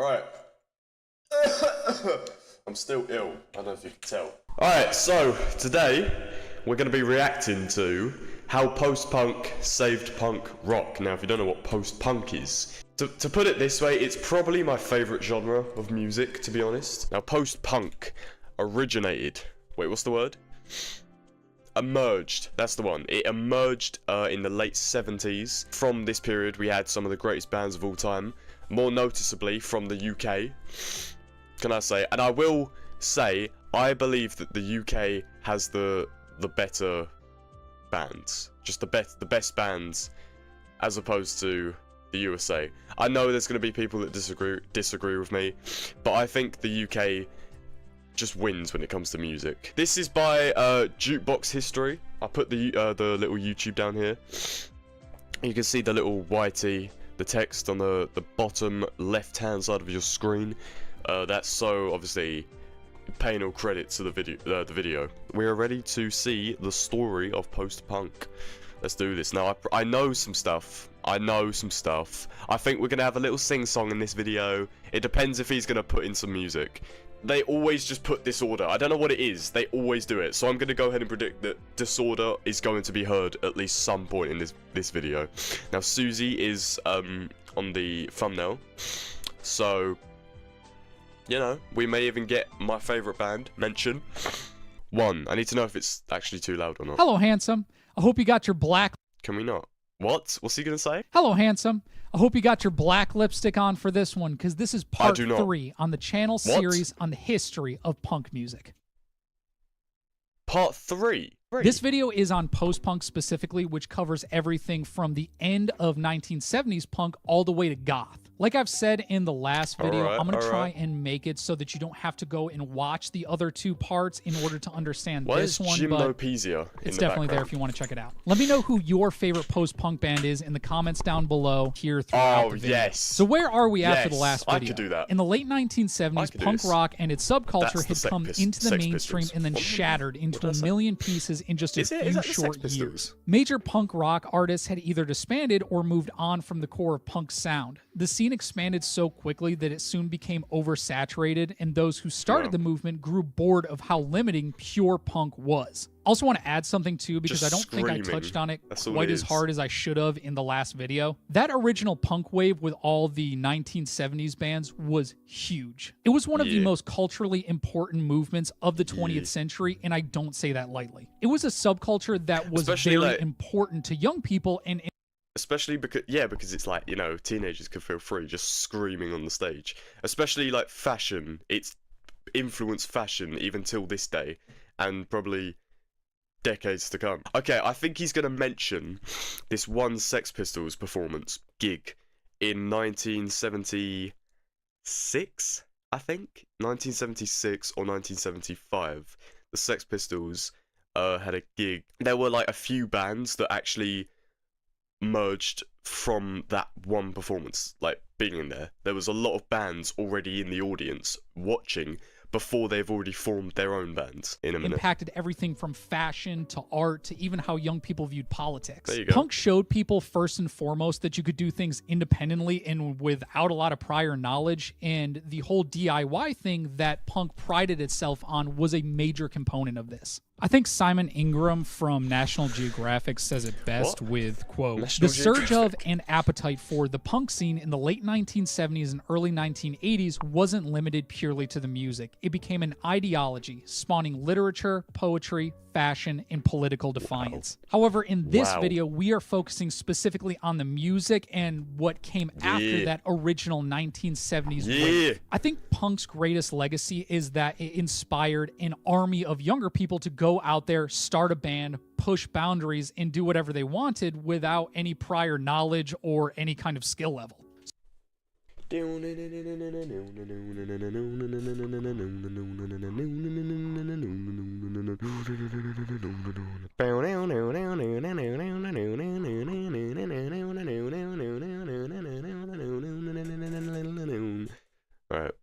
Alright. I'm still ill. I don't know if you can tell. Alright, so today we're going to be reacting to how post-punk saved punk rock. Now, if you don't know what post-punk is, to put it this way, it's probably my favourite genre of music, to be honest. Now, post-punk originated... Wait, what's the word? Emerged. That's the one. It emerged in the late 70s. From this period, we had some of the greatest bands of all time. More noticeably from the UK. Can I say? And I will say, I believe that the UK has the better bands. Just the best bands as opposed to the USA. I know there's going to be people that disagree with me, but I think the UK just wins when it comes to music. This is by Jukebox History. I put the little YouTube down here. You can see the little YT, the text on the bottom left hand side of your screen. That's so obviously paying all credit to the video. We are ready to see the story of post-punk. Let's do this. Now, I know some stuff. I think we're gonna have a little sing-song in this video. It depends if he's gonna put in some music. They always just put Disorder. I don't know what it is. They always do it. So I'm gonna go ahead and predict that Disorder is going to be heard at least some point in this video. Now, Susie is on the thumbnail. So, you know, we may even get my favorite band mentioned. One, I need to know if it's actually too loud or not. Hello, handsome. I hope you got your black... Can we not? What? What's he gonna say? Hello, handsome. I hope you got your black lipstick on for this one, because this is part 3 on the channel series on the history of punk music. Part 3? This video is on post-punk specifically, which covers everything from the end of 1970s punk all the way to goth. Like I've said in the last video, I'm going to try and make it so that you don't have to go and watch the other 2 parts in order to understand this one. Gymnopedia it's definitely there if you want to check it out. Let me know who your favorite post-punk band is in the comments down below here throughout the video. Yes. So where are we after the last video? I could do that. In the late 1970s, punk rock and its subculture had come into the mainstream and then shattered into a million pieces in just a few short years. Major punk rock artists had either disbanded or moved on from the core of punk sound. The scene expanded so quickly that it soon became oversaturated, and those who started the movement grew bored of how limiting pure punk was. Also want to add something too, because I don't think I touched on it quite as hard as I should have in the last video. That original punk wave with all the 1970s bands was huge. It was one of the most culturally important movements of the 20th century, and I don't say that lightly. It was a subculture that was very important to young people, and especially because it's like, you know, teenagers can feel free just screaming on the stage. Especially like fashion, it's influenced fashion even till this day, and probably decades to come. Okay, I think he's gonna mention this one Sex Pistols performance gig in 1976, I think? 1976 or 1975. The Sex Pistols had a gig. There were like a few bands that actually merged from that one performance, like being in there. There was a lot of bands already in the audience watching before they've already formed their own bands. In a minute. Impacted everything from fashion to art to even how young people viewed politics. There you go. Punk showed people first and foremost that you could do things independently and without a lot of prior knowledge, and the whole DIY thing that punk prided itself on was a major component of this. I think Simon Ingram from National Geographic says it best with, quote, "The surge of and appetite for the punk scene in the late 1970s and early 1980s wasn't limited purely to the music. It became an ideology, spawning literature, poetry, fashion, and political defiance." However, in this video, we are focusing specifically on the music and what came after that original 1970s wave. I think punk's greatest legacy is that it inspired an army of younger people to go out there, start a band, push boundaries, and do whatever they wanted without any prior knowledge or any kind of skill level. Alright.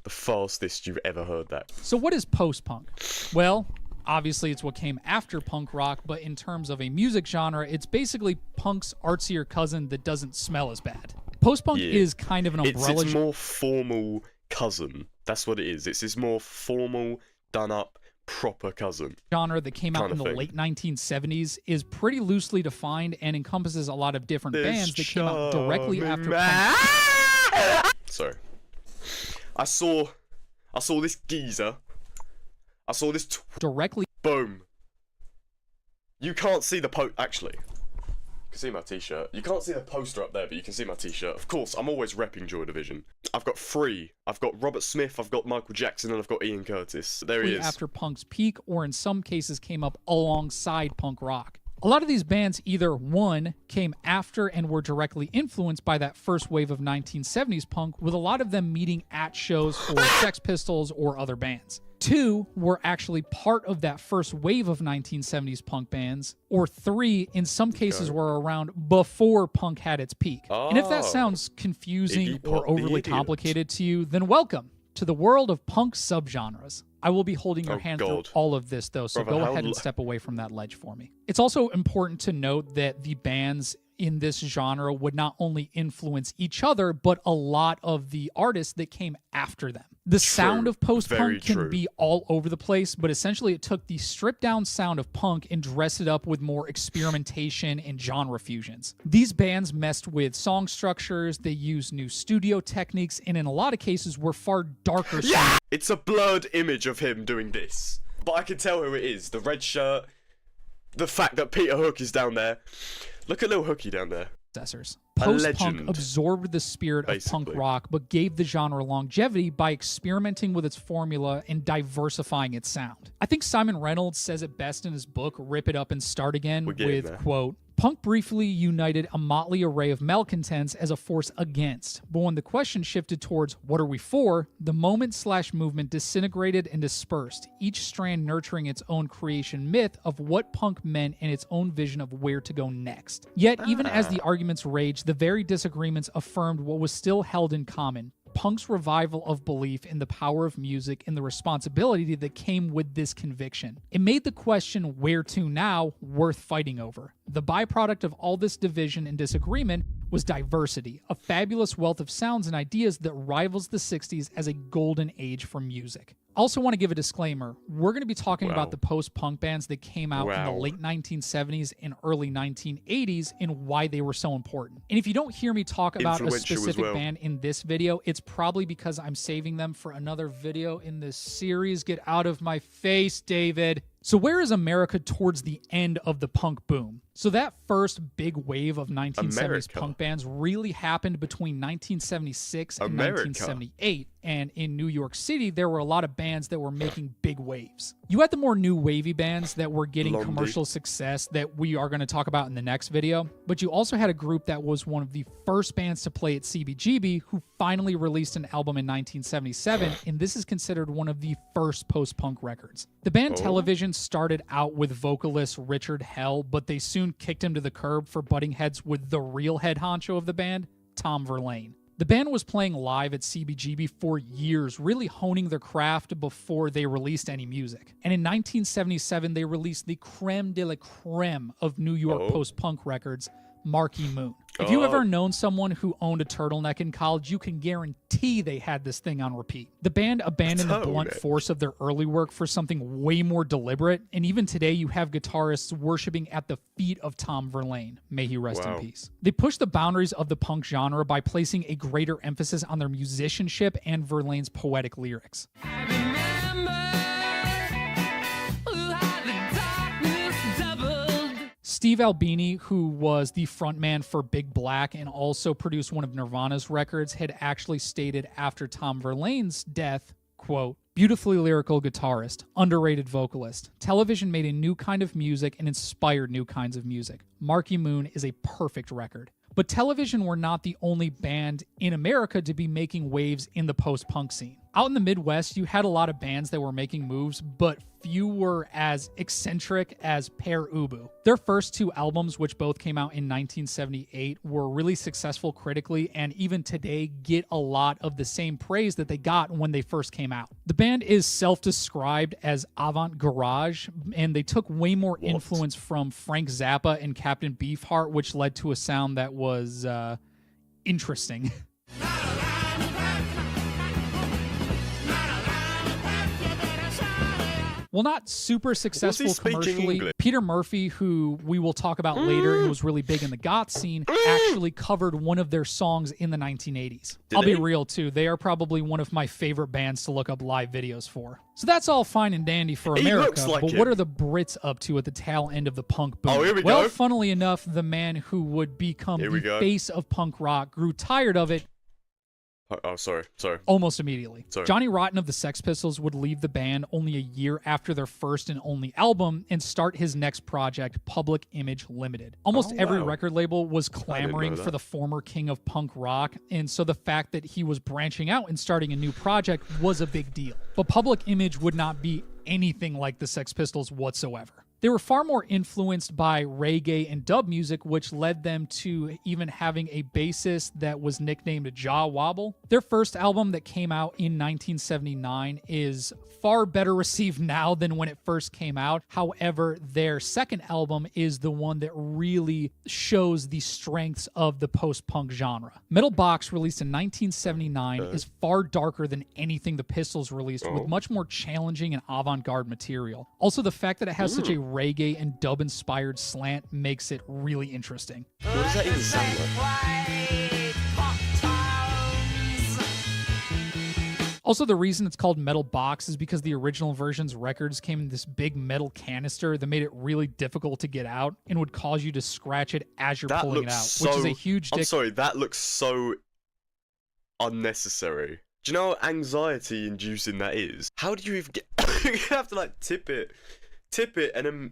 The fastest you've ever heard that. So what is post-punk? Well, obviously it's what came after punk rock, but in terms of a music genre, it's basically punk's artsier cousin that doesn't smell as bad. Post-punk Yeah. is kind of an It's umbrella. its more formal cousin. That's what it is. It's this more formal, done-up, proper cousin. Genre that came out kind in of the thing. late 1970s is pretty loosely defined and encompasses a lot of different bands that came out directly after punk. Sorry. I saw this geezer. I saw this Directly boom. You can't see the actually. You can see my t-shirt. You can't see the poster up there, but you can see my t-shirt. Of course, I'm always repping Joy Division. I've got 3. I've got Robert Smith, I've got Michael Jackson, and I've got Ian Curtis. There he is. after punk's peak, or in some cases came up alongside punk rock. A lot of these bands either, one, came after and were directly influenced by that first wave of 1970s punk, with a lot of them meeting at shows for Sex Pistols or other bands. 2, were actually part of that first wave of 1970s punk bands. Or 3, in some cases were around before punk had its peak. And if that Oh. sounds confusing Iggy or Pop the overly Idiot. complicated to you, then welcome to the world of punk subgenres. I will be holding your Oh, hand God. through all of this, though, so Brother, go how ahead and l- step away from that ledge for me. It's also important to note that the bands in this genre would not only influence each other, but a lot of the artists that came after them. The sound of Very post-punk can true. be all over the place, but essentially it took the stripped-down sound of punk and dressed it up with more experimentation and genre fusions. These bands messed with song structures, they used new studio techniques, and in a lot of cases were far darker sounding. It's a blurred image of him doing this. But I can tell who it is. The red shirt. The fact that Peter Hook is down there. Look at Lil Hooky down there. Post-punk legend, absorbed the spirit of punk basically. rock, but gave the genre longevity by experimenting with its formula and diversifying its sound. I think Simon Reynolds says it best in his book, Rip It Up and Start Again, We're getting with, there. quote, "Punk briefly united a motley array of malcontents as a force against, but when the question shifted towards what are we for, the moment/movement disintegrated and dispersed, each strand nurturing its own creation myth of what punk meant and its own vision of where to go next. Yet, even as the arguments raged, the very disagreements affirmed what was still held in common. Punk's revival of belief in the power of music and the responsibility that came with this conviction. It made the question, where to now, worth fighting over. The byproduct of all this division and disagreement was diversity, a fabulous wealth of sounds and ideas that rivals the 60s as a golden age for music. Also want to give a disclaimer. We're going to be talking Wow. about the post-punk bands that came out in the Wow. late 1970s and early 1980s and why they were so important. And if you don't hear me talk about a Influential as specific well. band in this video, it's probably because I'm saving them for another video in this series. Get out of my face, David. So where is America towards the end of the punk boom? So that first big wave of 1970s America. punk bands really happened between 1976 and America. 1978. And in New York City, there were a lot of bands that were making big waves. You had the more new wavy bands that were getting Blondie. commercial success that we are going to talk about in the next video. But you also had a group that was one of the first bands to play at CBGB who finally released an album in 1977. And this is considered one of the first post-punk records. The band Television started out with vocalist Richard Hell, but they soon kicked him to the curb for butting heads with the real head honcho of the band, Tom Verlaine. The band was playing live at CBGB for years, really honing their craft before they released any music. And in 1977, they released the creme de la creme of New York post-punk records, Marquee Moon. If you ever known someone who owned a turtleneck in college, you can guarantee they had this thing on repeat. The band abandoned the blunt Turtleneck. force of their early work for something way more deliberate, and even today you have guitarists worshiping at the feet of Tom Verlaine. May he rest in Wow. peace. They pushed the boundaries of the punk genre by placing a greater emphasis on their musicianship and Verlaine's poetic lyrics. Steve Albini, who was the frontman for Big Black and also produced one of Nirvana's records, had actually stated after Tom Verlaine's death, quote, "Beautifully lyrical guitarist, underrated vocalist. Television made a new kind of music and inspired new kinds of music. Marquee Moon is a perfect record." But Television were not the only band in America to be making waves in the post-punk scene. Out in the Midwest, you had a lot of bands that were making moves, but few were as eccentric as Pere Ubu. Their first 2 albums, which both came out in 1978, were really successful critically and even today get a lot of the same praise that they got when they first came out. The band is self-described as avant garage, and they took way more influence from Frank Zappa and Captain Beefheart, which led to a sound that was interesting. Well, not super successful speaking commercially. English? Peter Murphy, who we will talk about later and was really big in the goth scene, actually covered one of their songs in the 1980s. I'll be he? real, too. They are probably one of my favorite bands to look up live videos for. So that's all fine and dandy for He America, looks like but him. what are the Brits up to at the tail end of the punk boom? Oh, here we well, go. funnily enough, the man who would become Here we the go. face of punk rock grew tired of it Oh, sorry. almost immediately. Sorry. Johnny Rotten of the Sex Pistols would leave the band only a year after their first and only album and start his next project, Public Image Limited. Almost Oh, every wow. record label was know clamoring that. for the former king of punk rock, and so the fact that he was branching out and starting a new project was a big deal. But Public Image would not be anything like the Sex Pistols whatsoever. They were far more influenced by reggae and dub music, which led them to even having a bassist that was nicknamed Jaw Wobble. Their first album that came out in 1979 is far better received now than when it first came out. However, their second album is the one that really shows the strengths of the post-punk genre. Metal Box, released in 1979, is far darker than anything the Pistols released, with much more challenging and avant-garde material. Also, the fact that it has such a reggae and dub-inspired slant makes it really interesting. What does that even sound like? Also, the reason it's called Metal Box is because the original version's records came in this big metal canister that made it really difficult to get out and would cause you to scratch it as you're That pulling it looks out, so... which is a huge I'm dick. sorry, that looks so unnecessary. Do you know how anxiety inducing that is? How do you even get... you have to like tip it, and then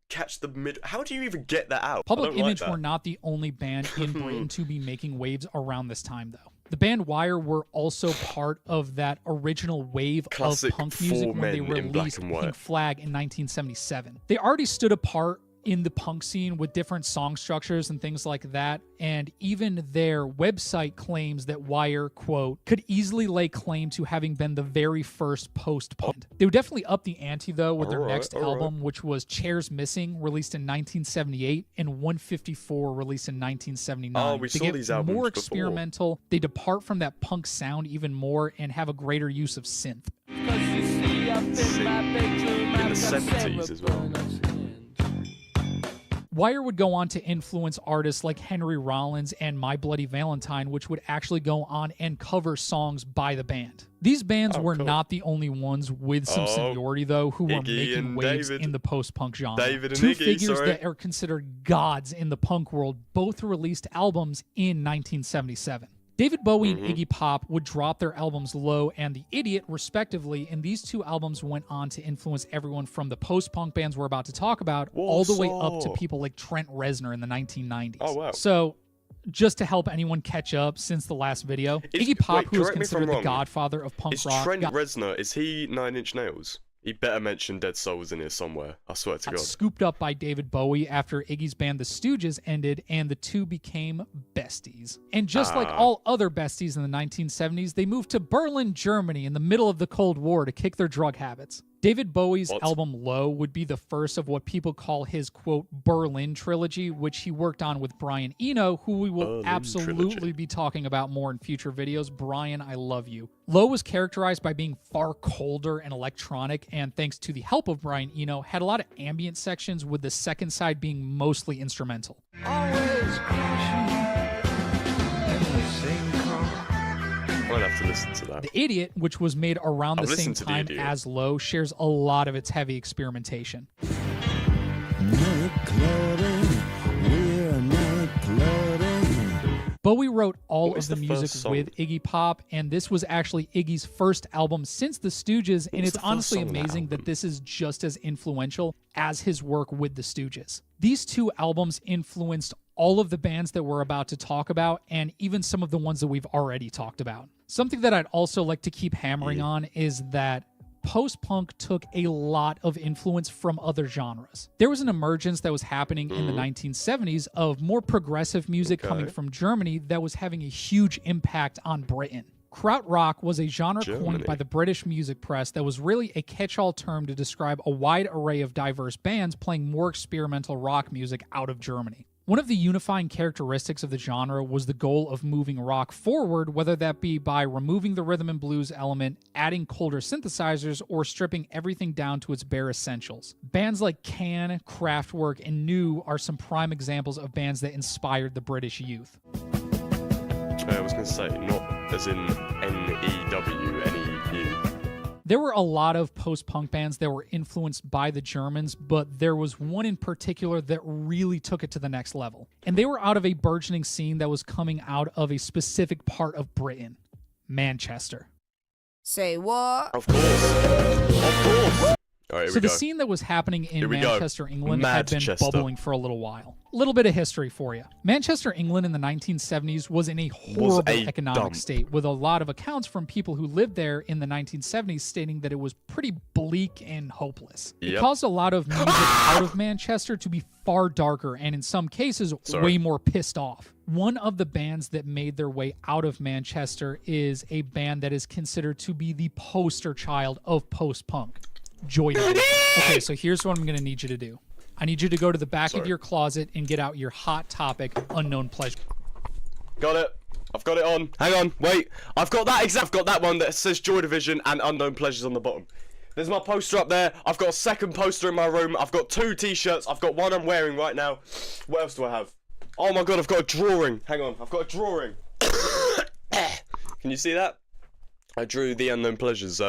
catch the mid... How do you even get that out? I Public don't like Image that. were not the only band in Britain to be making waves around this time, though. The band Wire were also part of that original wave Classic of punk music four when they men in black released and white. Pink Flag in 1977. They already stood apart in the punk scene with different song structures and things like that, and even their website claims that Wire, quote, could easily lay claim to having been the very first post-punk. They would definitely up the ante, though, with their Alright, next alright. album, which was Chairs Missing, released in 1978, and 154, released in 1979. Oh, we They saw get these albums more before. experimental, they depart from that punk sound even more and have a greater use of synth. In the 70s as well. Wire would go on to influence artists like Henry Rollins and My Bloody Valentine, which would actually go on and cover songs by the band. These bands were cool. not the only ones with some Oh, seniority, though, who were Iggy making and waves David. in the post-punk genre. David and Two Iggy, figures sorry. that are considered gods in the punk world both released albums in 1977. David Bowie and Iggy Pop would drop their albums Low and The Idiot, respectively, and these two albums went on to influence everyone from the post-punk bands we're about to talk about all the way up to Warsaw. people like Trent Reznor in the 1990s. Oh, wow. So, just to help anyone catch up since the last video, Is- Iggy Pop, wait, who is correct me if I'm considered the wrong. godfather of punk Is rock, Trent got Reznor, is he Nine Inch Nails? He better mention Dead Souls in here somewhere. I swear to God. scooped up by David Bowie after Iggy's band The Stooges ended, and the two became besties. And just like all other besties in the 1970s, they moved to Berlin, Germany in the middle of the Cold War to kick their drug habits. David Bowie's What? album Low would be the first of what people call his, quote, Berlin trilogy, which he worked on with Brian Eno, who we will Berlin absolutely trilogy. be talking about more in future videos. Brian, I love you. Low was characterized by being far colder and electronic, and thanks to the help of Brian Eno, had a lot of ambient sections, with the second side being mostly instrumental. Always crashing in the same car. I'd have to listen to that. The Idiot, which was made around the I've same listened to The time Idiot. as Low, shares a lot of its heavy experimentation. Bowie wrote all What of was the the music first song? with Iggy Pop, and this was actually Iggy's first album since The Stooges, and was it's the first honestly song on that amazing that album? this is just as influential as his work with The Stooges. These two albums influenced all of the bands that we're about to talk about, and even some of the ones that we've already talked about. Something that I'd also like to keep hammering on is that post-punk took a lot of influence from other genres. There was an emergence that was happening in the 1970s of more progressive music coming from Germany that was having a huge impact on Britain. Krautrock was a genre coined Germany. by the British music press that was really a catch-all term to describe a wide array of diverse bands playing more experimental rock music out of Germany. One of the unifying characteristics of the genre was the goal of moving rock forward, whether that be by removing the rhythm and blues element, adding colder synthesizers, or stripping everything down to its bare essentials. Bands like Can, Kraftwerk, and New are some prime examples of bands that inspired the British youth. I was going to say, not as in N-E-W, N-E-U. There were a lot of post-punk bands that were influenced by the Germans, but there was one in particular that really took it to the next level. And they were out of a burgeoning scene that was coming out of a specific part of Britain, Manchester. Say what? Of course. Of course. All right, here So we the go. scene that was happening in Here we go. Manchester, England had been Madchester. bubbling for a little while. A little bit of history for you. Manchester, England in the 1970s was in a horrible economic dump. state, with a lot of accounts from people who lived there in the 1970s stating that it was pretty bleak and hopeless. It Yep. caused a lot of music out of Manchester to be far darker and in some cases way more pissed off. One of the bands that made their way out of Manchester is a band that is considered to be the poster child of post-punk. Joy Division. Okay, so here's what I'm going to need you to do. I need you to go to the back of your closet and get out your Hot Topic Unknown Pleasure. Got it. I've got it on. Hang on. Wait. I've got that one that says Joy Division and Unknown Pleasures on the bottom. There's my poster up there. I've got a second poster in my room. I've got 2 t-shirts. I've got one I'm wearing right now. What else do I have? Oh my god, I've got a drawing. Hang on. I've got a drawing. Can you see that? I drew the Unknown Pleasures,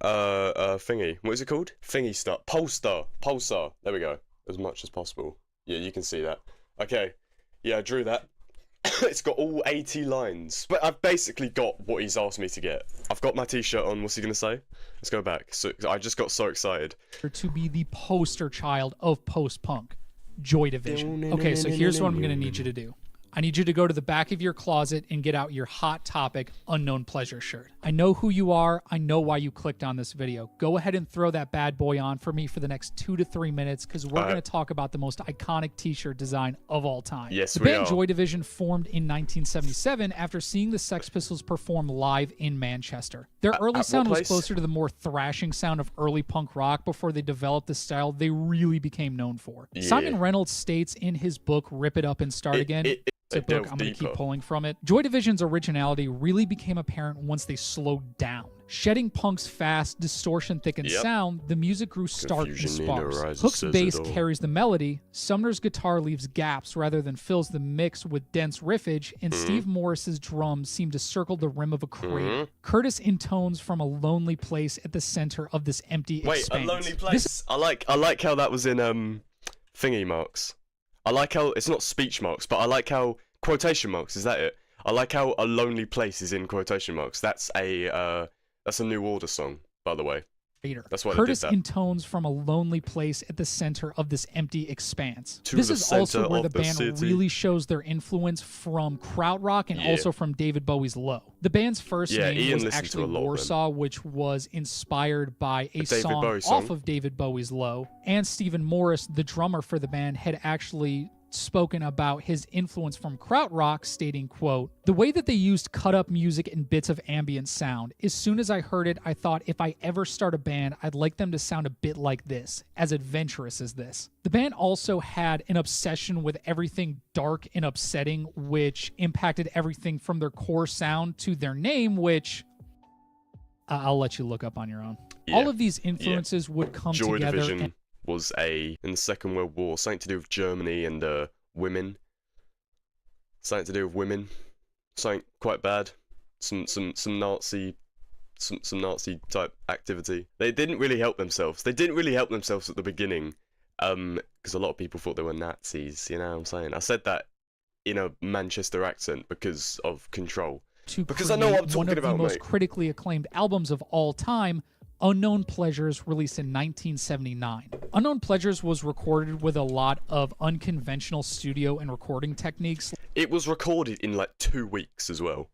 thingy. What is it called? Thingy stuff. Pulsar. There we go. As much as possible. Yeah, you can see that. Okay. Yeah, I drew that. It's got all 80 lines. But I've basically got what he's asked me to get. I've got my t-shirt on. What's he gonna say? Let's go back. So I just got so excited. to be the poster child of post-punk. Joy Division. Okay, so here's what I'm going to need you to do. I need you to go to the back of your closet and get out your Hot Topic Unknown Pleasure shirt. I know who you are. I know why you clicked on this video. Go ahead and throw that bad boy on for me for the next 2 to 3 minutes because we're going to talk about the most iconic t-shirt design of all time. Yes, the we band are. Joy Division formed in 1977 after seeing the Sex Pistols perform live in Manchester. Their early what sound was place? closer to the more thrashing sound of early punk rock before they developed the style they really became known for. Yeah. Simon Reynolds states in his book Rip It Up and Start Again, it's a book, I'm going to keep pulling from it. Joy Division's originality really became apparent once they slowed down. Shedding punk's fast, distortion-thickened Yep. sound, the music grew stark and Confusion sparse. arises, Hook's says bass it all. carries the melody, Sumner's guitar leaves gaps rather than fills the mix with dense riffage, and Mm-hmm. Steve Morris's drums seem to circle the rim of a crater. Curtis intones from a lonely place at the center of this empty Wait, expanse. a lonely This place. I like how that was in thingy marks. I like how it's not speech marks, but I like how quotation marks. Is that it? I like how a lonely place is in quotation marks. That's a New Order song, by the way. That's why Curtis they did that. intones from a lonely place at the center of this empty expanse. To This the is also center where the of the band city. really shows their influence from krautrock and Yeah. also from David Bowie's Low. The band's first Yeah, name Ian was listened to actually a lot of them. Warsaw, which was inspired by a David song Bowie off song. of David Bowie's Low. And Stephen Morris, the drummer for the band, had actually spoken about his influence from krautrock, stating, quote, "The way that they used cut-up music and bits of ambient sound, as soon as I heard it, I thought if I ever start a band, I'd like them to sound a bit like this, as adventurous as this." The band also had an obsession with everything dark and upsetting, which impacted everything from their core sound to their name, which I'll let you look up on your own. Yeah. All of these influences would come Joy together Division and was in the Second World War, something to do with Germany and women. Something to do with women. Something quite bad. Some Nazi type activity. They didn't really help themselves. They didn't really help themselves at the beginning. Because a lot of people thought they were Nazis, you know what I'm saying? I said that in a Manchester accent because of Control. to Because I know what I'm create one talking of the about, most mate. critically acclaimed albums of all time, Unknown Pleasures, released in 1979. Unknown Pleasures was recorded with a lot of unconventional studio and recording techniques. It was recorded in like 2 weeks as well.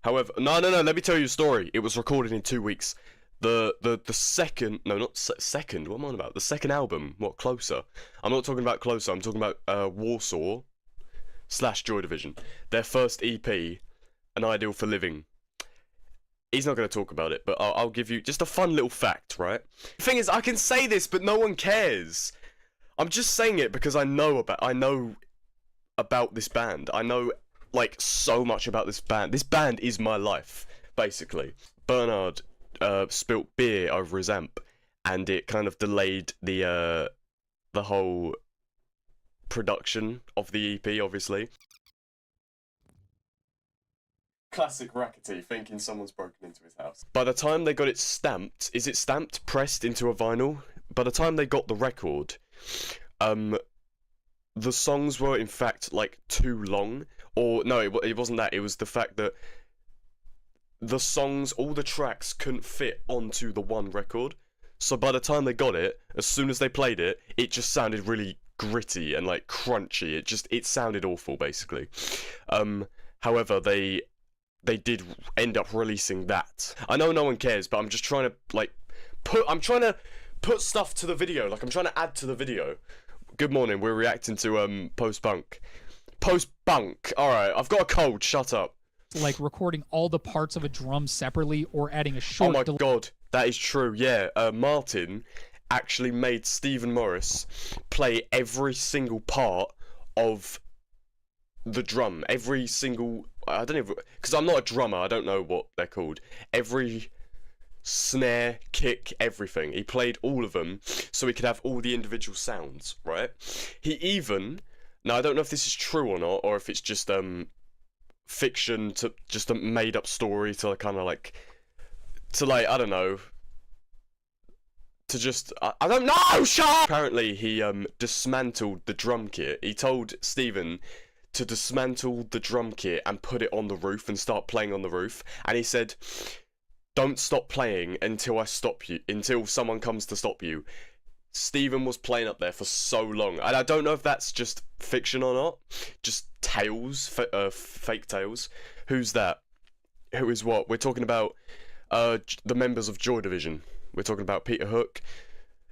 However, no, let me tell you a story. It was recorded in 2 weeks. The second, no, not second, what am I on about? The second album, what, Closer? I'm not talking about Closer, I'm talking about Warsaw / Joy Division. Their first EP, An Ideal for Living. He's not going to talk about it, but I'll give you just a fun little fact, right? The thing is, I can say this, but no one cares. I'm just saying it because I know about this band. I know like so much about this band. This band is my life, basically. Bernard spilt beer over his amp, and it kind of delayed the whole production of the EP, obviously. Classic Rackety, thinking someone's broken into his house. By the time they got it stamped, is it stamped, pressed into a vinyl? By the time they got the record, the songs were in fact like too long. Or no, it wasn't that. It was the fact that the songs, all the tracks couldn't fit onto the one record. So by the time they got it, as soon as they played it, it just sounded really gritty and like crunchy. It sounded awful, basically. However, they did end up releasing that. I know no one cares, but I'm just trying to put stuff to the video. Like I'm trying to add to the video. Good morning. We're reacting to post-punk. Post-punk. All right. I've got a cold. Shut up. Like recording all the parts of a drum separately or adding a short. Oh my god, that is true. Yeah. Martin actually made Stephen Morris play every single part of the drum. Every single. I don't even, because I'm not a drummer. I don't know what they're called. Every snare, kick, everything. He played all of them so he could have all the individual sounds, right? He even, now I don't know if this is true or not, or if it's just fiction, to just a made up story to kind of like, I don't know, to just, I don't know, shut up! Apparently he dismantled the drum kit. He told Stephen to dismantle the drum kit and put it on the roof and start playing on the roof, and he said, don't stop playing until until someone comes to stop you. Stephen was playing up there for so long, and I don't know if that's just fiction or not, just tales, fake tales. Who's that? Who is what? We're talking about the members of Joy Division. We're talking about Peter Hook,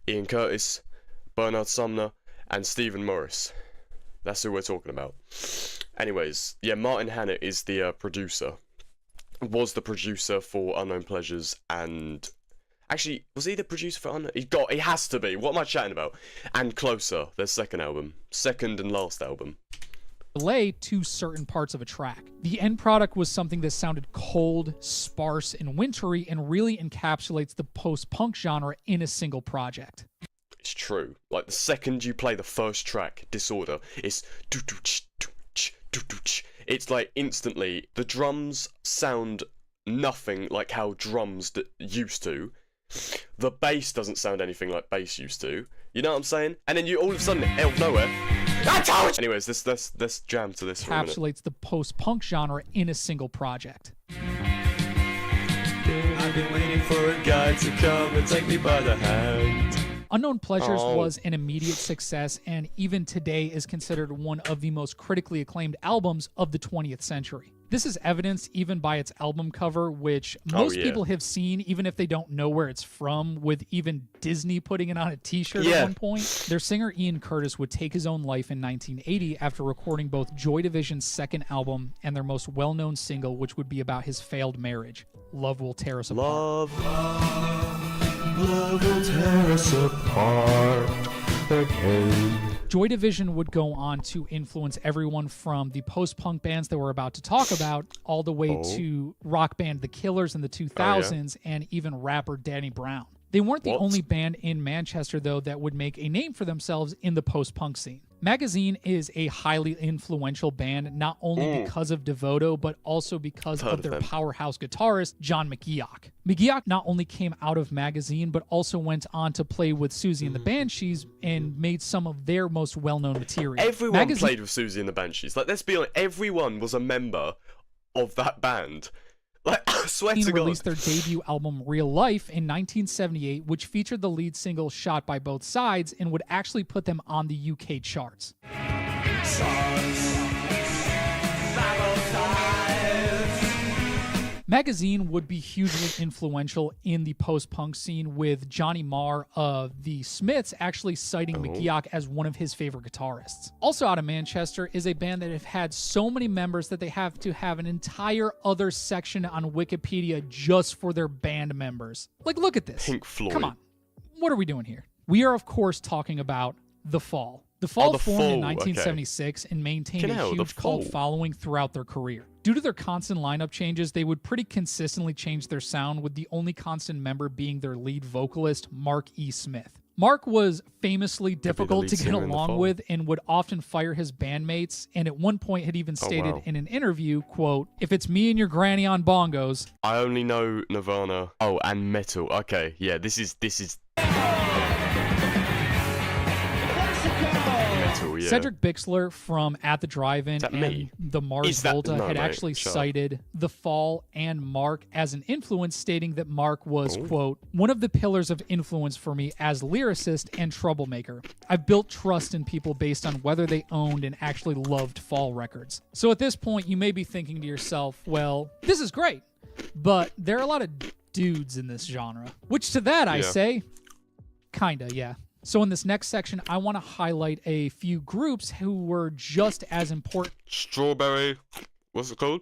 Ian Curtis, Bernard Sumner, and Stephen Morris. That's who we're talking about. Anyways, yeah, Martin Hannett is the producer. Was the producer for Unknown Pleasures, and actually, was he the producer for Unknown? He has to be. What am I chatting about? And Closer, their second and last album. Delay to certain parts of a track. The end product was something that sounded cold, sparse, and wintry, and really encapsulates the post-punk genre in a single project. It's true. Like the second you play the first track, Disorder, it's it's like instantly the drums sound nothing like how drums used to. The bass doesn't sound anything like bass used to. You know what I'm saying? And then you all of a sudden, out of nowhere. Anyways, let's jam to this for a minute. Encapsulates the post-punk genre in a single project. I've been waiting for a guy to come and take me by the hand. Unknown Pleasures was an immediate success, and even today is considered one of the most critically acclaimed albums of the 20th century. This is evidenced even by its album cover, which most people have seen, even if they don't know where it's from, with even Disney putting it on a t-shirt at one point. Their singer Ian Curtis would take his own life in 1980 after recording both Joy Division's second album and their most well-known single, which would be about his failed marriage, Love Will Tear Us Apart. Love will tear us apart again. Joy Division would go on to influence everyone from the post-punk bands that we're about to talk about all the way to rock band The Killers in the 2000s and even rapper Danny Brown. They weren't the only band in Manchester, though, that would make a name for themselves in the post-punk scene. Magazine is a highly influential band, not only because of Devoto, but also because of their powerhouse guitarist, John McGeoch. McGeoch not only came out of Magazine, but also went on to play with Susie and the Banshees and made some of their most well-known material. Everyone played with Susie and the Banshees. Like, let's be honest, everyone was a member of that band. Like, I swear to God. Released their debut album Real Life in 1978, which featured the lead single Shot by Both Sides and would actually put them on the UK charts. Magazine would be hugely influential in the post-punk scene, with Johnny Marr of the Smiths actually citing McGeoch as one of his favorite guitarists. Also out of Manchester is a band that have had so many members that they have to have an entire other section on Wikipedia just for their band members. Like, look at this. Pink Floyd. Come on. What are we doing here? We are, of course, talking about The Fall. The Fall The formed in Fall, okay. 1976 and maintained Fucking a hell, The huge cult Fall. following throughout their career. Due to their constant lineup changes, they would pretty consistently change their sound, with the only constant member being their lead vocalist, Mark E. Smith. Mark was famously difficult lead to get singer in The along Fall. with and would often fire his bandmates, and at one point had even stated wow. in an interview, quote, "If it's me and your granny on bongos, I only know Nirvana. Oh, and metal. Okay, yeah, this is metal, yeah. Cedric Bixler from At the Drive-In that and me? the Mars Is that- Volta no, had mate, actually shut up. cited The Fall and Mark as an influence, stating that Mark was, Oh. quote, "one of the pillars of influence for me as lyricist and troublemaker. I've built trust in people based on whether they owned and actually loved Fall records." So at this point, you may be thinking to yourself, well, this is great, but there are a lot of dudes in this genre. Which to that I Yeah. say, kinda, yeah. So in this next section, I want to highlight a few groups who were just as important Strawberry. What's it called?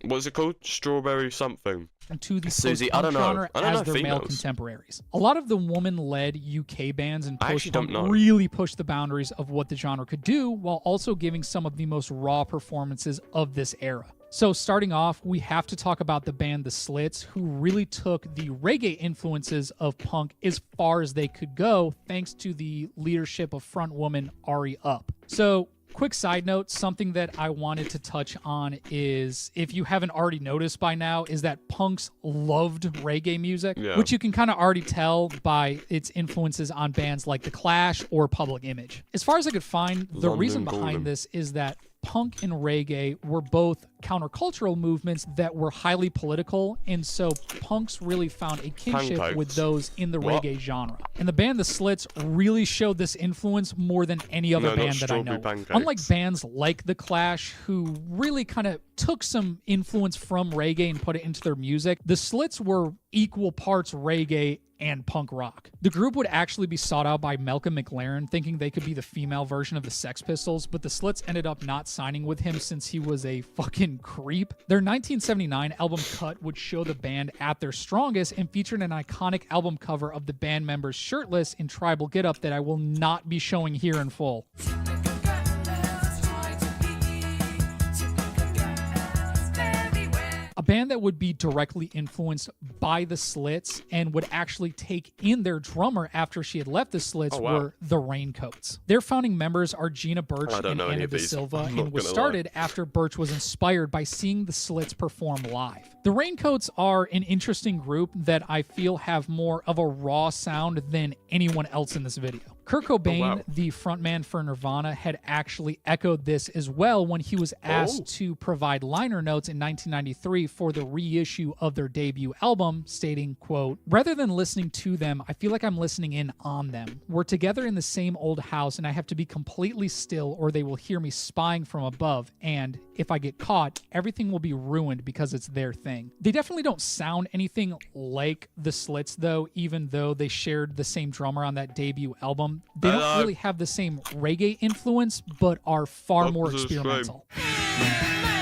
What's it called? Strawberry something. to the Susie, I post-punk don't know. genre I don't as know their male females. contemporaries. A lot of the woman-led UK bands and I actually don't post-punk know. really pushed the boundaries of what the genre could do, while also giving some of the most raw performances of this era. So starting off, we have to talk about the band The Slits, who really took the reggae influences of punk as far as they could go, thanks to the leadership of frontwoman Ari Up. So, quick side note, something that I wanted to touch on is, if you haven't already noticed by now, is that punks loved reggae music, Yeah. which you can kind of already tell by its influences on bands like The Clash or Public Image. As far as I could find, the London reason Calling. behind this is that punk and reggae were both countercultural movements that were highly political, and so punks really found a kinship Pancakes. with those in the What? reggae genre. And the band The Slits really showed this influence more than any other No, not band that I know. Strawberry Pancakes. Unlike bands like The Clash, who really kind of took some influence from reggae and put it into their music, The Slits were equal parts reggae and punk rock. The group would actually be sought out by Malcolm McLaren, thinking they could be the female version of the Sex Pistols, but the Slits ended up not signing with him since he was a fucking creep. Their 1979 album Cut would show the band at their strongest and featured an iconic album cover of the band members shirtless in tribal getup that I will not be showing here in full. A band that would be directly influenced by the Slits and would actually take in their drummer after she had left the Slits Oh, wow. were the Raincoats. Their founding members are Gina Birch I don't and know any Anna of De these. Silva, I'm not and was gonna started after Birch was inspired by seeing the Slits perform live. The Raincoats are an interesting group that I feel have more of a raw sound than anyone else in this video. Kurt Cobain, wow. the frontman for Nirvana, had actually echoed this as well when he was asked to provide liner notes in 1993 for the reissue of their debut album, stating, quote, "Rather than listening to them, I feel like I'm listening in on them. We're together in the same old house and I have to be completely still or they will hear me spying from above, and if I get caught, everything will be ruined because it's their thing." They definitely don't sound anything like the Slits, though, even though they shared the same drummer on that debut album. They don't Hello. really have the same reggae influence, but are far more This is the same. experimental.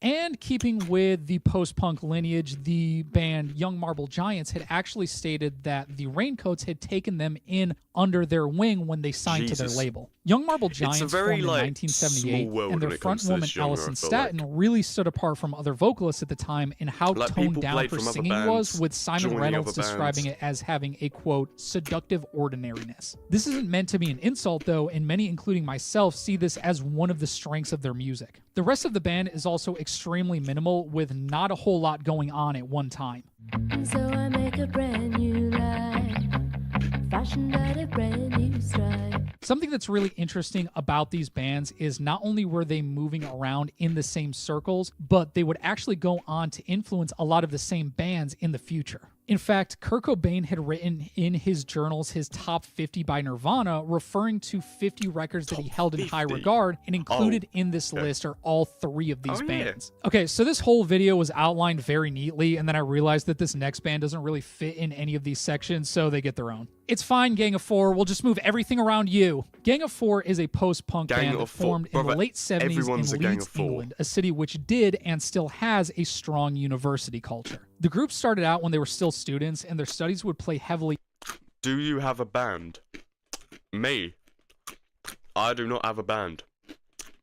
And keeping with the post-punk lineage, the band Young Marble Giants had actually stated that the Raincoats had taken them in under their wing when they signed to Jesus. their label. Young Marble Giants very, formed in like, 1978, small world and their when it comes to frontwoman this genre, Allison I feel Staton really stood apart from other vocalists at the time in how Like, toned people down played her from other singing bands, was, with Simon joining Reynolds other describing bands. it as having a, quote, seductive ordinariness. This isn't meant to be an insult, though, and many, including myself, see this as one of the strengths of their music. The rest of the band is also extremely minimal, with not a whole lot going on at one time. So I make a brand new life, fashioned out a brand new stripe. Something that's really interesting about these bands is not only were they moving around in the same circles, but they would actually go on to influence a lot of the same bands in the future. In fact, Kurt Cobain had written in his journals his top 50 by Nirvana, referring to 50 records that he held in high 50? regard, and included in this list are all three of these Oh, yeah. bands. Okay, so this whole video was outlined very neatly, and then I realized that this next band doesn't really fit in any of these sections, so they get their own. It's fine, Gang of Four. We'll just move everything around you. Gang of Four is a post-punk Gang band that of Four. formed in the Brother, late 70s in everyone's a Gang Leeds, of Four. England, a city which did and still has a strong university culture. The group started out when they were still students, and their studies would play heavily. Do you have a band? Me. I do not have a band.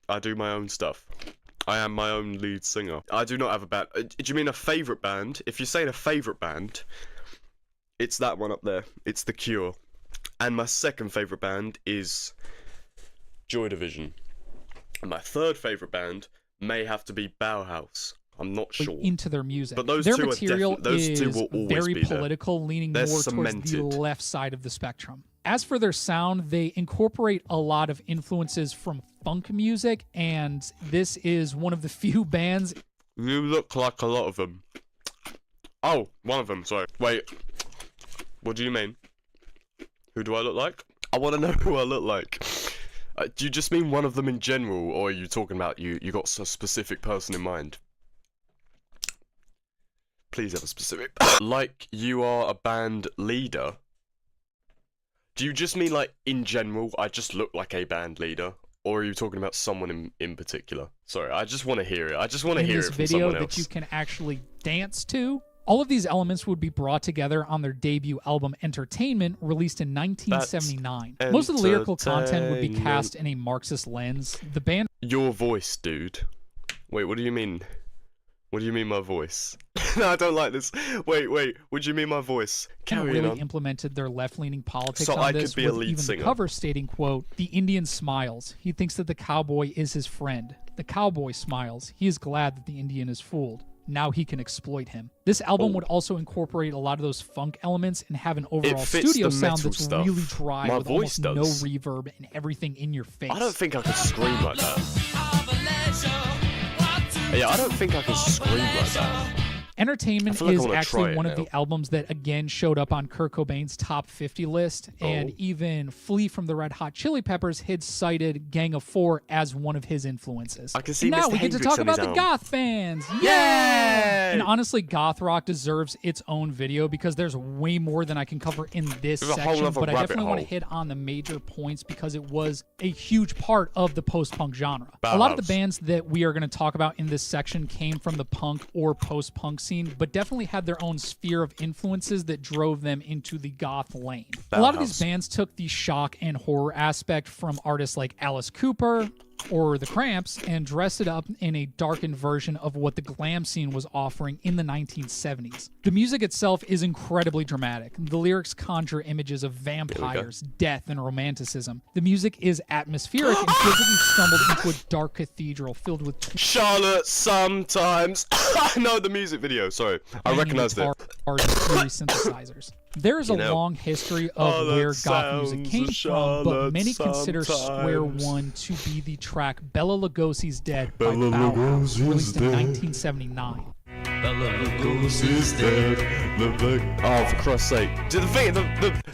I do my own stuff. I am my own lead singer. I do not have a band. Do you mean a favourite band? If you're saying a favourite band, it's that one up there. It's The Cure. And my second favourite band is Joy Division. And my third favourite band may have to be Bauhaus. I'm not sure. Into their music. But those their two are material those two is will always very be there. political, leaning They're more towards cemented. the left side of the spectrum. As for their sound, they incorporate a lot of influences from funk music, and this is one of the few bands. You look like a lot of them. Oh, one of them, sorry. Wait. What do you mean? Who do I look like? I want to know who I look like. Do you just mean one of them in general, or are you talking about you got a specific person in mind? Please have a specific. Like you are a band leader? Do you just mean like in general, I just look like a band leader? Or are you talking about someone in particular? Sorry, I just want to hear it. I just want to in hear this it from video someone that else. you can actually dance to. All of these elements would be brought together on their debut album Entertainment, released in 1979. Most of the lyrical content would be cast in a Marxist lens. The band Your voice, dude. Wait, what do you mean? What do you mean my voice? No, I don't like this. Wait, what do you mean my voice? Carry really on. implemented their left-leaning politics So on I could this, be a with lead even singer. the cover stating, quote, "The Indian smiles. He thinks that the cowboy is his friend. The cowboy smiles. He is glad that the Indian is fooled. Now he can exploit him." This album Oh. would also incorporate a lot of those funk elements and have an overall fits studio the sound metal that's stuff. really dry My with voice almost does. no reverb and everything in your face. I don't think I could scream like that. Yeah, I don't think I can scream like that. Entertainment I feel like I is wanna actually try it one of now. the albums that again showed up on Kurt Cobain's top 50 list, and Oh. even Flea from the Red Hot Chili Peppers had cited Gang of Four as one of his influences. I can see And now Mr. we get to Hendrix talk on about his the album. goth bands. Yay! And honestly, goth rock deserves its own video because there's way more than I can cover in this There's a whole section, other but I rabbit definitely want to hole. hit on the major points because it was a huge part of the post-punk genre. A lot of the Bauhaus. bands that we are going to talk about in this section came from the punk or post-punk scene, but definitely had their own sphere of influences that drove them into the goth lane. A lot of these Bauhaus. bands took the shock and horror aspect from artists like Alice Cooper or the Cramps and dressed it up in a darkened version of what the glam scene was offering in the 1970s. The music itself is incredibly dramatic. The lyrics conjure images of vampires, death, and romanticism. The music is atmospheric and feels like you stumbled into a dark cathedral filled with Charlotte, sometimes. I know the music video, sorry. I recognized it. guitars and Fury synthesizers. There is a You know, long history of all that where goth music sounds came of from, but Charlotte many consider Square sometimes. One to be the track Bela Lugosi's Dead by Bela Bauhaus, Lugosi's released in Dead. 1979. Oh, for Christ's sake. The thing,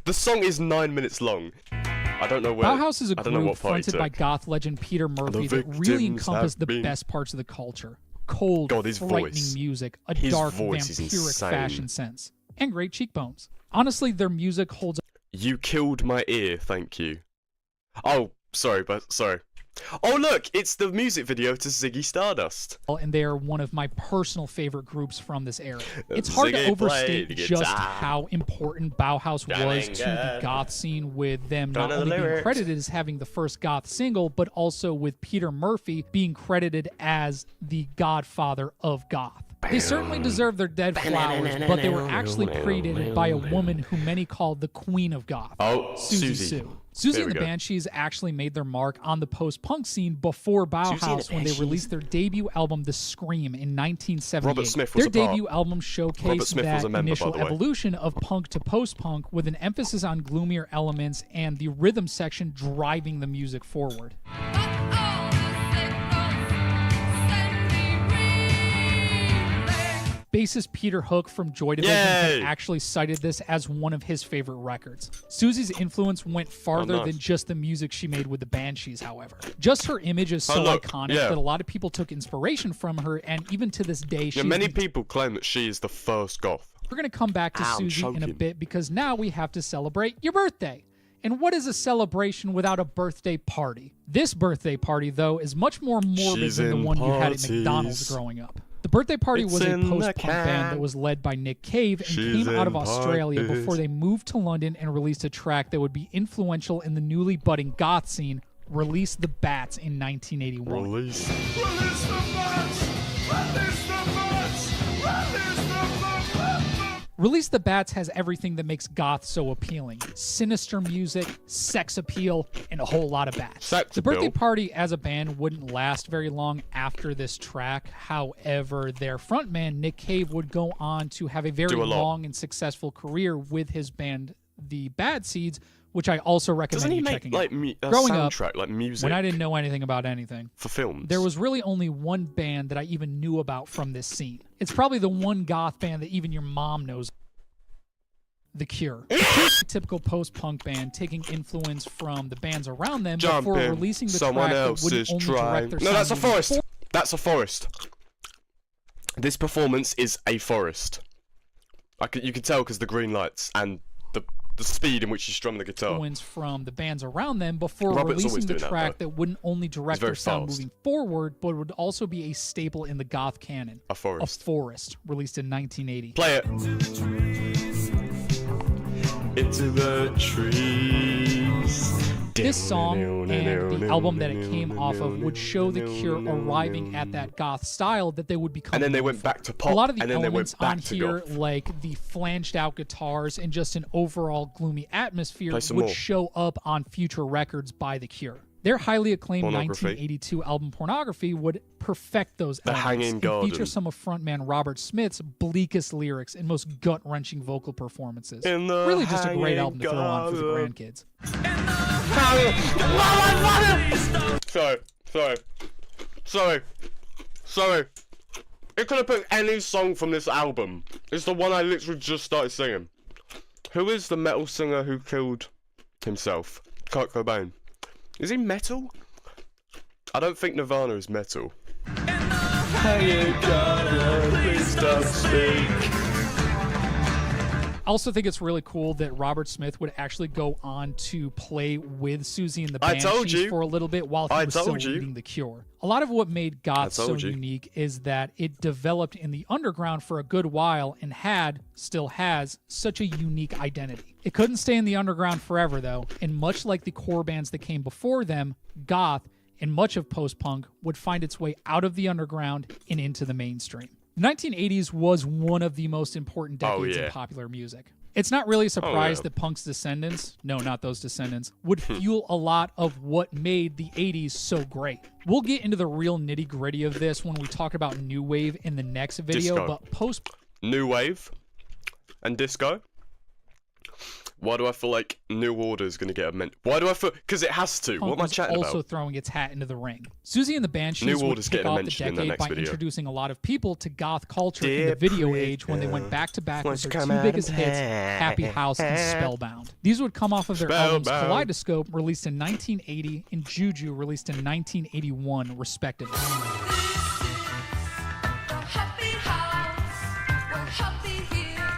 the song is 9 minutes long. I don't know where. Bauhaus is a I don't know group what part he fronted by took. goth legend Peter Murphy that victims really have encompassed the been- best parts of the culture. Cold, God, his frightening voice. music, a His dark, voice is vampiric insane. fashion sense, and great cheekbones. Honestly, their music holds You killed my ear, thank you. Oh, sorry. Oh, look, it's the music video to Ziggy Stardust. and they are one of my personal favorite groups from this era. It's hard to Ziggy overstate played just guitar. how important Bauhaus was to the goth scene, with them not Don't know the only being lyrics. credited as having the first goth single, but also with Peter Murphy being credited as the godfather of goth. They certainly deserve their dead flowers, but they were actually predated by a woman who many called the queen of goth. Oh, Susie Susie. Sue. Susie There and we the go. Banshees actually made their mark on the post-punk scene before Bauhaus when they released their debut album, The Scream, in 1978. Robert Smith was their a part. debut album Robert showcased Smith was that a member, initial by the way. evolution of punk to post-punk with an emphasis on gloomier elements and the rhythm section driving the music forward. Bassist Peter Hook from Joy Division had Yay! actually cited this as one of his favorite records. Susie's influence went farther nice. than just the music she made with the Banshees, however. Just her image is so Oh, look, iconic yeah. that a lot of people took inspiration from her, and even to this day, Yeah, she's many the people claim that she is the first goth. We're going to come back to Ow, I'm Susie in a choking. bit because now we have to celebrate your birthday. And what is a celebration without a birthday party? This birthday party, though, is much more morbid She's than the in one you had at parties. McDonald's growing up. The birthday party It's was a in the post-punk band that can. was led by Nick Cave and She's came out of in Australia parties. before they moved to London and released a track that would be influential in the newly budding goth scene, Release the Bats in 1981. Release. Release the Bats has everything that makes goth so appealing. Sinister music, sex appeal, and a whole lot of bats. Sex The birthday appeal. party as a band wouldn't last very long after this track. However, their frontman, Nick Cave, would go on to have a very Do a lot. long and successful career with his band, The Bad Seeds, which I also recommend Doesn't he you make checking like out. a Growing up, soundtrack, like music When I didn't know anything about anything, for films? there was really only one band that I even knew about from this scene. It's probably the one goth band that even your mom knows. The Cure. The Cure's a typical post-punk band taking influence from the bands around them before Jumping releasing the someone track that else's wouldn't only trying. direct their No, sound that's a moving forest. forward. That's a forest. This performance is a forest. You can tell because the green lights and the speed in which you strum the guitar. Influence from the bands around them before Robert's releasing always the doing that, track though. that wouldn't only direct very their sound fast. moving forward, but would also be a staple in the goth canon. A A forest. Forest, released in 1980. Play it. Into the trees. This song and the album that it came off of would show the Cure arriving at that goth style that they would become. And then they known went for. back to pop, A lot of the and then they elements went on back to here, goth. like the flanged out guitars and just an overall gloomy atmosphere, Play some would more. show up on future records by the Cure. Their highly acclaimed Pornography. 1982 album Pornography would perfect those The elements Hanging and Garden. feature some of frontman Robert Smith's bleakest lyrics and most gut-wrenching vocal performances. In the Really just a great Hanging album to throw on for the Garden. grandkids. Sorry. It could have put any song from this album. It's the one I literally just started singing. Who is the metal singer who killed himself? Kurt Cobain. Is he metal? I don't think Nirvana is metal. I also think it's really cool that Robert Smith would actually go on to play with Susie and the I told Banshees you. for a little bit while he I was still told you. leading The Cure. A lot of what made goth so told you. unique is that it developed in the underground for a good while and still has, such a unique identity. It couldn't stay in the underground forever though, and much like the core bands that came before them, goth and much of post-punk would find its way out of the underground and into the mainstream. The 1980s was one of the most important decades in yeah. popular music. It's not really a surprise yeah. that punk's descendants, no, not those descendants, would fuel a lot of what made the 80s so great. We'll get into the real nitty-gritty of this when we talk about new wave in the next video, Disco. but post New Wave and disco. Why do I feel like New Order is going to get a Why do I feel? Because it has to. What am I was chatting also about? throwing its hat into the ring. Susie and the Banshees New would Order's kick getting a off the mention in the decade next by video. introducing a lot of people to goth culture in the video age when they went back-to-back with Won't you their come two out biggest and hits, Happy House and Spellbound. These would come off of their albums Spellbound. Kaleidoscope, released in 1980, and Juju, released in 1981, respectively. Happy house, we're happy here.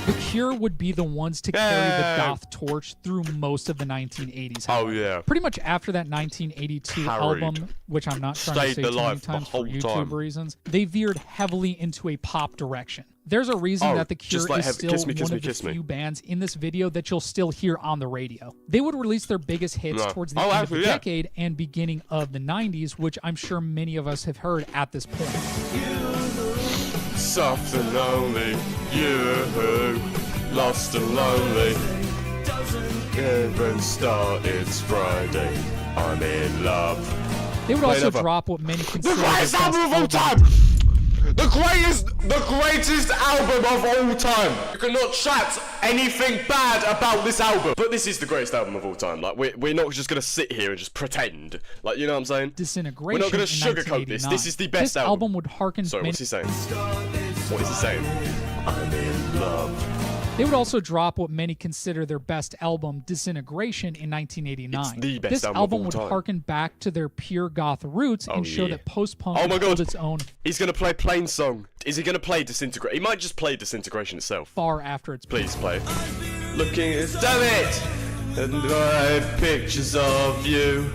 The Cure would be the ones to carry Yeah. the goth torch through most of the 1980s. Oh however. yeah. Pretty much after that 1982 Carried. album, which I'm not trying to Stayed say too many alive the times for whole YouTube time. reasons, they veered heavily into a pop direction. There's a reason Oh, that The Cure just like is still Kiss Me, Kiss one Me, of the Kiss Me. few bands in this video that you'll still hear on the radio. They would release their biggest hits No. towards the Oh, end actually, of the yeah. decade and beginning of the 90s, which I'm sure many of us have heard at this point. Soft and lonely, you lost and lonely. Even start, it's Friday. I'm in love. They would Play also another. drop what many The consider the greatest best album of all album time. The greatest album of all time. You cannot chat anything bad about this album. But this is the greatest album of all time. Like we're not just gonna sit here and just pretend. Like, you know what I'm saying? Disintegration. We're not gonna in sugarcoat this. 1989. This is the best this album. would harken Sorry, many what's he saying? What is he saying? I'm in love. They They would also drop what many consider their best album, Disintegration, in 1989. It's the best this album of album all would time. harken back to their pure goth roots and show yeah. that post-punk Oh my held God. its own He's gonna play Plain Song. Is he gonna play Disintegration? He might just play Disintegration itself. far after its Please play. Looking at damn it! And my pictures of you.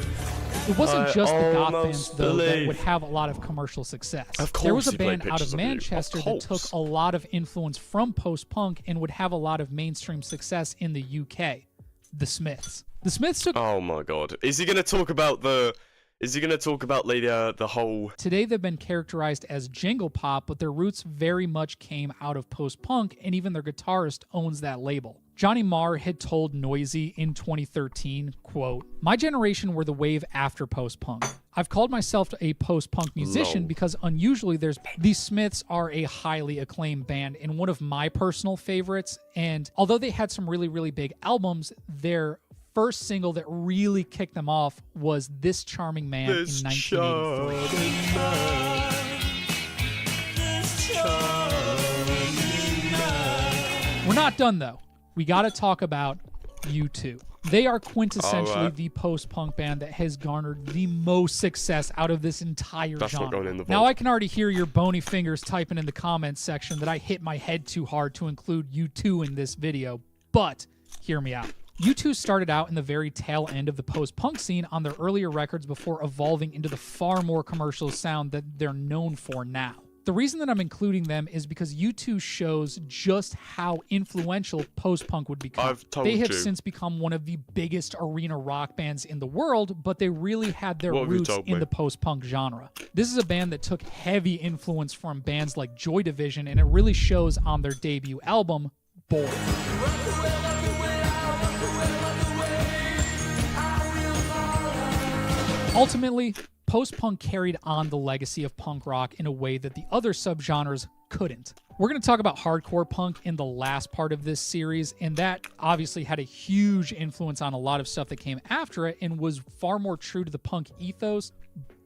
It wasn't I just the goth almost bands, though, that believe- would have a lot of commercial success. Of There was course a he played band out Pictures of of You. Of Manchester that took course. a lot of influence from post-punk and would have a lot of mainstream success in the UK. The Smiths. The Smiths took... Oh my god. Is he gonna talk about the... Is he gonna talk about the whole... Today they've been characterized as jingle pop, but their roots very much came out of post-punk, and even their guitarist owns that label. Johnny Marr had told Noisy in 2013, quote, "My generation were the wave after post-punk. I've called myself a post-punk musician Lol. because unusually the Smiths are a highly acclaimed band and one of my personal favorites, and although they had some really, really big albums, their first single that really kicked them off was This Charming Man This in 1983. We're not done though. We got to talk about U2. They are quintessentially Alright. the post-punk band that has garnered the most success out of this entire That's not genre. going in the Now vault. I can already hear your bony fingers typing in the comments section that I hit my head too hard to include U2 in this video, but hear me out. U2 started out in the very tail end of the post-punk scene on their earlier records before evolving into the far more commercial sound that they're known for now. The reason that I'm including them is because U2 shows just how influential post-punk would become. I've told they have you. since become one of the biggest arena rock bands in the world, but they really had their What have you roots told in me? the post-punk genre. This is a band that took heavy influence from bands like Joy Division, and it really shows on their debut album, Boy. Ultimately, post-punk carried on the legacy of punk rock in a way that the other subgenres couldn't. We're going to talk about hardcore punk in the last part of this series, and that obviously had a huge influence on a lot of stuff that came after it and was far more true to the punk ethos.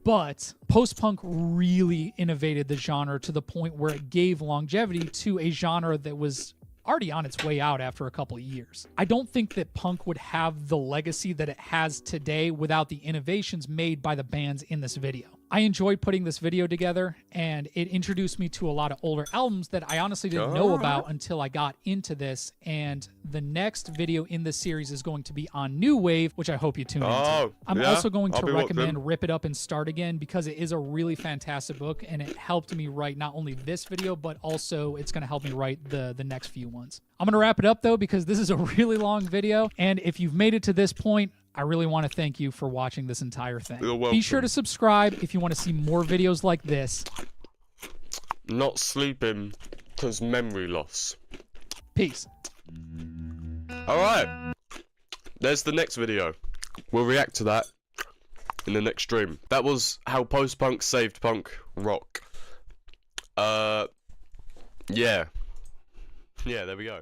But post-punk really innovated the genre to the point where it gave longevity to a genre that was already on its way out after a couple of years. I don't think that punk would have the legacy that it has today without the innovations made by the bands in this video. I enjoyed putting this video together, and it introduced me to a lot of older albums that I honestly didn't know about until I got into this, and the next video in this series is going to be on New Wave, which I hope you tune into. Oh, I'm yeah, also going I'll to be watching. recommend Rip It Up and Start Again because it is a really fantastic book, and it helped me write not only this video, but also it's going to help me write the next few ones. I'm going to wrap it up, though, because this is a really long video, and if you've made it to this point, I really want to thank you for watching this entire thing. You're Be welcome. sure to subscribe if you want to see more videos like this. Not sleeping because memory loss. Peace. Alright. There's the next video. We'll react to that in the next stream. That was how post-punk saved punk rock. Yeah. Yeah, there we go.